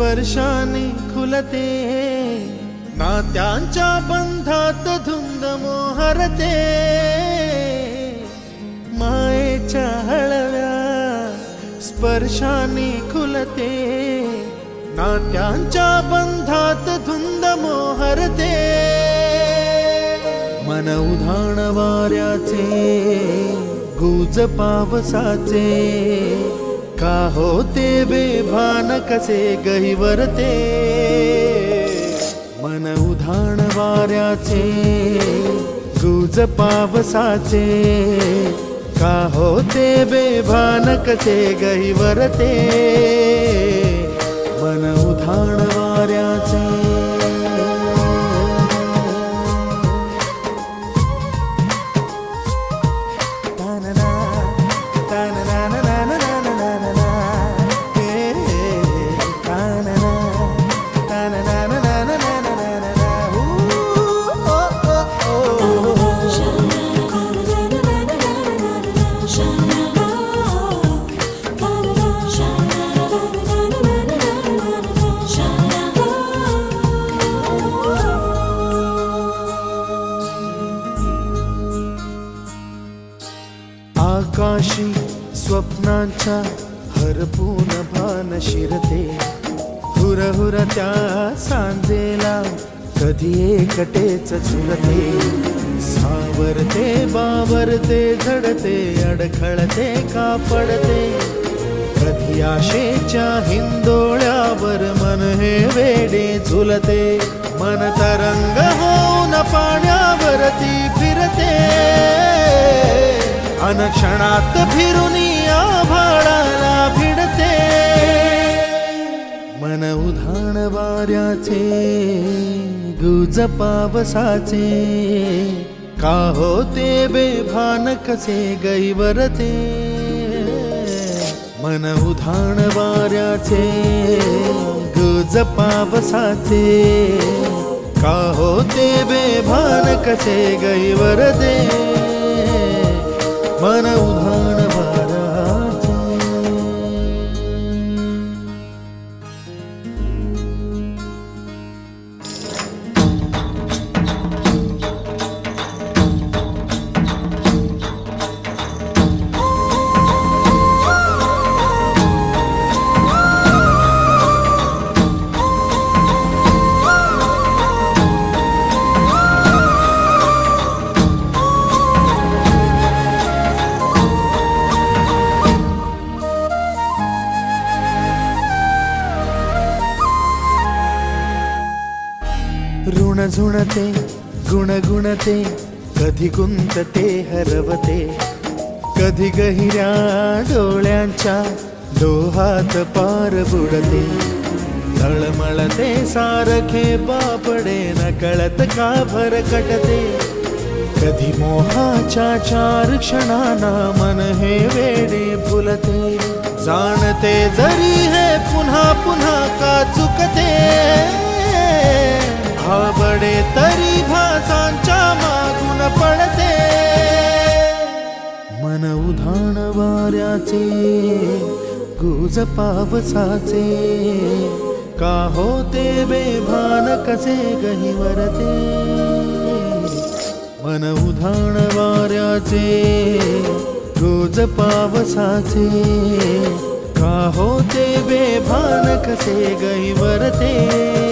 स्पर्शाने खुलते, नात्यांच्या बंधात धुंद मोहरते, मायेच्या हळव्या स्पर्शाने खुलते, नात्यांच्या बंधात धुंद मोहरते, मन उधाण वाऱ्याचे गुज पावसाचे, का होते बेभान कसे गहिवरते, मन उधाण वाऱ्याचे गुज पावसाचे, का होते बेभान कसे गहिवरते, मन उधाण वाऱ्याचे. आकाशी स्वप्नांच्या हरपून भान शिरते, हुरहुर त्या सांजेला कधी एकटेच झुलते, सावरते बावरते झडते, अडखळते का पडते, कधी आशेच्या हिंदोळ्यावर मन हे वेडे झुलते, मन तरंग होऊन पाण्यावरती फिरते, अनक्षणात फिरुनी आभाळाला भिडते, मन उधाण वाऱ्याचे गुज पावसाचे, का होते बेभान कसे गहिवरते, मन उधाण वाऱ्याचे गुज पावसाचे, का होते बेभान कसे गहिवरते, मन उधाण वाऱ्याचे. ऋण झुणते गुणगुणते, कधी गुंतते हरवते, कधी गहिऱ्या डोळ्यांच्या डोहात पार बुडते, तळमळते सारखे बापडे नकळत का भरकटते, कधी मोहाच्या चार क्षणांना मन हे वेडे फुलते, जाणते जरी हे पुन्हा पुन्हा का चुकते, भाबडे तरी भासांच्या मागून पडते, मन उधाण वाऱ्याचे गुज पावसाचे, का होते बेभान कसे गहिवरते, मन उधाण वाऱ्याचे गुज पावसाचे, का होते बेभान कसे गहिवरते.